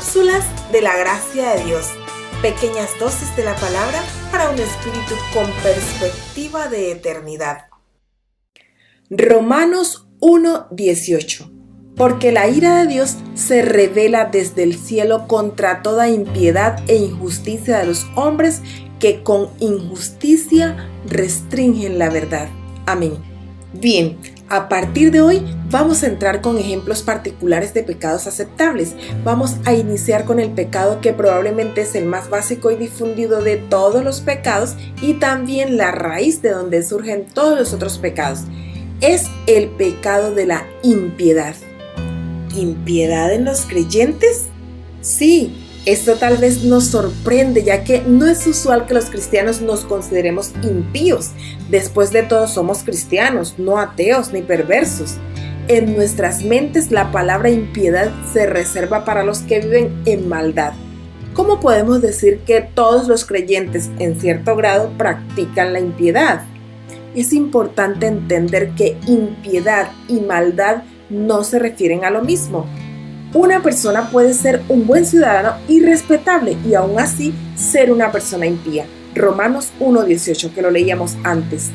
Cápsulas de la gracia de Dios. Pequeñas dosis de la palabra para un espíritu con perspectiva de eternidad. Romanos 1:18. Porque la ira de Dios se revela desde el cielo contra toda impiedad e injusticia de los hombres que con injusticia restringen la verdad. Amén. Bien, a partir de hoy vamos a entrar con ejemplos particulares de pecados aceptables. Vamos a iniciar con el pecado que probablemente es el más básico y difundido de todos los pecados y también la raíz de donde surgen todos los otros pecados. Es el pecado de la impiedad. ¿Impiedad en los creyentes? Sí. Esto tal vez nos sorprende, ya que no es usual que los cristianos nos consideremos impíos. Después de todo, somos cristianos, no ateos ni perversos. En nuestras mentes, la palabra impiedad se reserva para los que viven en maldad. ¿Cómo podemos decir que todos los creyentes, en cierto grado, practican la impiedad? Es importante entender que impiedad y maldad no se refieren a lo mismo. Una persona puede ser un buen ciudadano y respetable y aún así ser una persona impía. Romanos 1:18, que lo leíamos antes.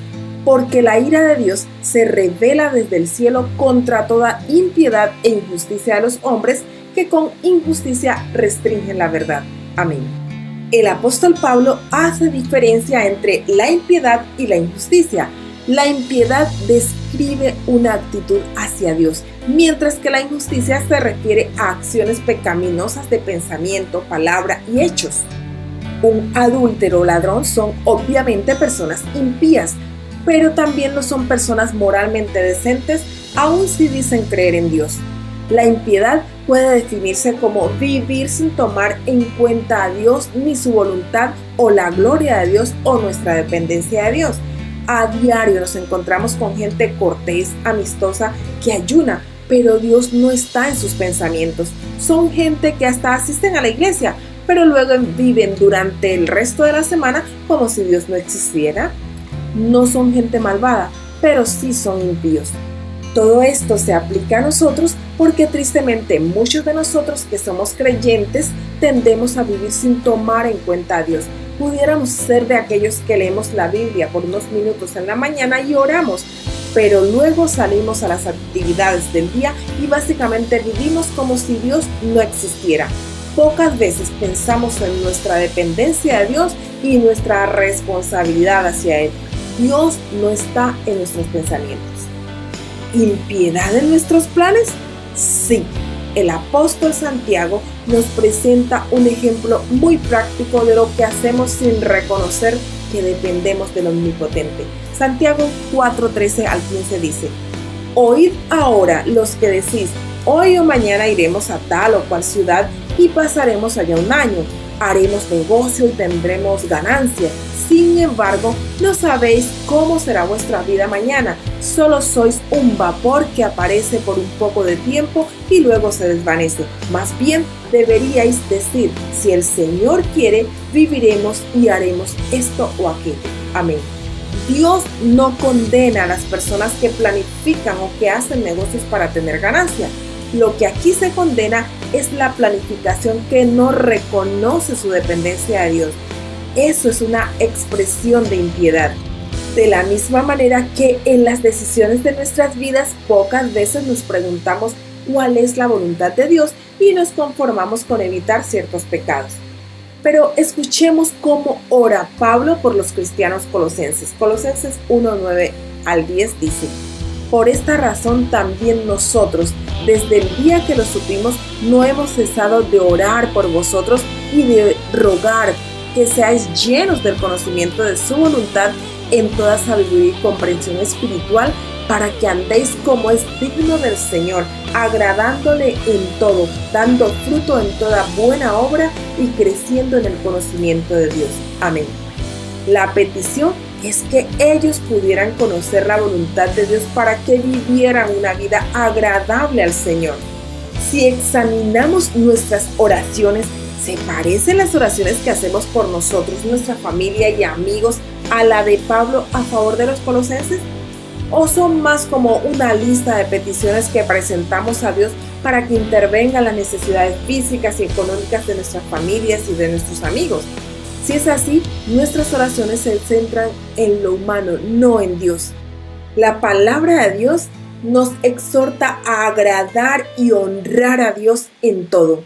Porque la ira de Dios se revela desde el cielo contra toda impiedad e injusticia de los hombres que con injusticia restringen la verdad. Amén. El apóstol Pablo hace diferencia entre la impiedad y la injusticia. La impiedad describe una actitud hacia Dios, mientras que la injusticia se refiere a acciones pecaminosas de pensamiento, palabra y hechos. Un adúltero o ladrón son obviamente personas impías, pero también lo son personas moralmente decentes, aun si dicen creer en Dios. La impiedad puede definirse como vivir sin tomar en cuenta a Dios ni su voluntad o la gloria de Dios o nuestra dependencia de Dios. A diario nos encontramos con gente cortés, amistosa, que ayuna, pero Dios no está en sus pensamientos. Son gente que hasta asisten a la iglesia, pero luego viven durante el resto de la semana como si Dios no existiera. No son gente malvada, pero sí son impíos. Todo esto se aplica a nosotros porque tristemente muchos de nosotros que somos creyentes tendemos a vivir sin tomar en cuenta a Dios. Pudiéramos ser de aquellos que leemos la Biblia por unos minutos en la mañana y oramos, pero luego salimos a las actividades del día y básicamente vivimos como si Dios no existiera. Pocas veces pensamos en nuestra dependencia de Dios y nuestra responsabilidad hacia Él. Dios no está en nuestros pensamientos. ¿Impiedad en nuestros planes? Sí. El apóstol Santiago nos presenta un ejemplo muy práctico de lo que hacemos sin reconocer que dependemos del Omnipotente. Santiago 4:13 al 15 dice: Oíd ahora los que decís, hoy o mañana iremos a tal o cual ciudad y pasaremos allá un año, haremos negocio y tendremos ganancia. Sin embargo, no sabéis cómo será vuestra vida mañana. Solo sois un vapor que aparece por un poco de tiempo y luego se desvanece. Más bien, deberíais decir, si el Señor quiere, viviremos y haremos esto o aquello. Amén. Dios no condena a las personas que planifican o que hacen negocios para tener ganancia. Lo que aquí se condena es la planificación que no reconoce su dependencia de Dios. Eso es una expresión de impiedad. De la misma manera que en las decisiones de nuestras vidas pocas veces nos preguntamos cuál es la voluntad de Dios y nos conformamos con evitar ciertos pecados. Pero escuchemos cómo ora Pablo por los cristianos colosenses. Colosenses 1:9 al 10 dice: Por esta razón también nosotros, desde el día que lo supimos, no hemos cesado de orar por vosotros y de rogar que seáis llenos del conocimiento de su voluntad en toda sabiduría y comprensión espiritual, para que andéis como es digno del Señor, agradándole en todo, dando fruto en toda buena obra y creciendo en el conocimiento de Dios. Amén. La petición es que ellos pudieran conocer la voluntad de Dios para que vivieran una vida agradable al Señor. Si examinamos nuestras oraciones, ¿se parecen las oraciones que hacemos por nosotros, nuestra familia y amigos a la de Pablo a favor de los colosenses? ¿O son más como una lista de peticiones que presentamos a Dios para que intervengan las necesidades físicas y económicas de nuestras familias y de nuestros amigos. Si es así, nuestras oraciones se centran en lo humano, no en Dios. La palabra de Dios nos exhorta a agradar y honrar a Dios en todo.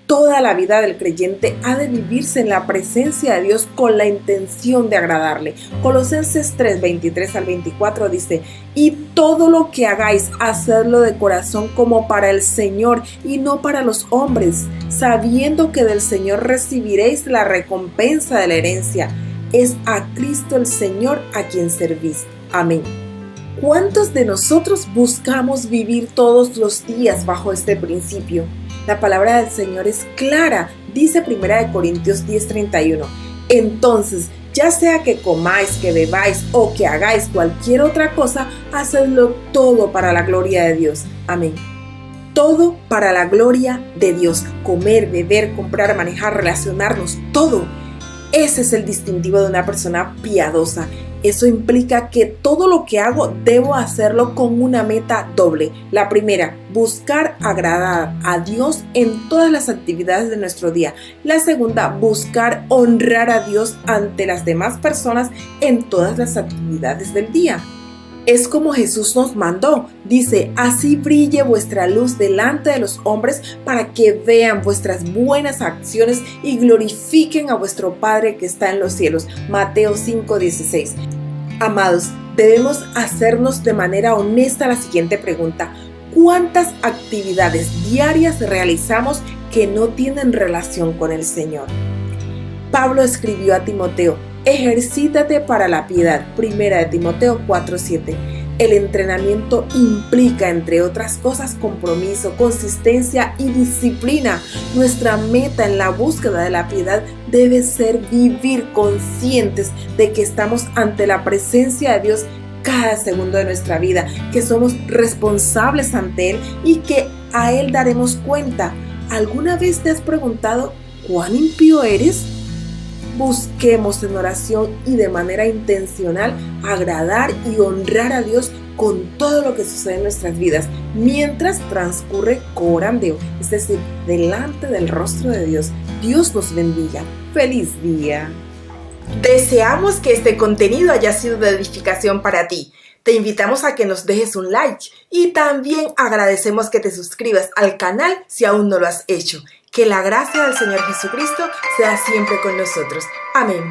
Toda la vida del creyente ha de vivirse en la presencia de Dios con la intención de agradarle. Colosenses 3, 23 al 24 dice: y todo lo que hagáis, hacedlo de corazón como para el Señor y no para los hombres, sabiendo que del Señor recibiréis la recompensa de la herencia. Es a Cristo el Señor a quien servís. Amén. ¿Cuántos de nosotros buscamos vivir todos los días bajo este principio? La palabra del Señor es clara, dice 1 Corintios 10:31. Entonces, ya sea que comáis, que bebáis o que hagáis cualquier otra cosa, hacedlo todo para la gloria de Dios. Amén. Todo para la gloria de Dios. Comer, beber, comprar, manejar, relacionarnos, todo. Ese es el distintivo de una persona piadosa. Eso implica que todo lo que hago debo hacerlo con una meta doble. La primera, buscar agradar a Dios en todas las actividades de nuestro día. La segunda, buscar honrar a Dios ante las demás personas en todas las actividades del día. Es como Jesús nos mandó. Dice: así brille vuestra luz delante de los hombres para que vean vuestras buenas acciones y glorifiquen a vuestro Padre que está en los cielos. Mateo 5:16. Amados, debemos hacernos de manera honesta la siguiente pregunta: ¿cuántas actividades diarias realizamos que no tienen relación con el Señor? Pablo escribió a Timoteo: ejercítate para la piedad. 1 Timoteo 4:7. El entrenamiento implica, entre otras cosas, compromiso, consistencia y disciplina. Nuestra meta en la búsqueda de la piedad debe ser vivir conscientes de que estamos ante la presencia de Dios cada segundo de nuestra vida, que somos responsables ante Él y que a Él daremos cuenta. ¿Alguna vez te has preguntado cuán impío eres? Busquemos en oración y de manera intencional agradar y honrar a Dios con todo lo que sucede en nuestras vidas mientras transcurre coram Deo, es decir, delante del rostro de Dios. Dios nos bendiga. ¡Feliz día! Deseamos que este contenido haya sido de edificación para ti. Te invitamos a que nos dejes un like y también agradecemos que te suscribas al canal si aún no lo has hecho. Que la gracia del Señor Jesucristo sea siempre con nosotros. Amén.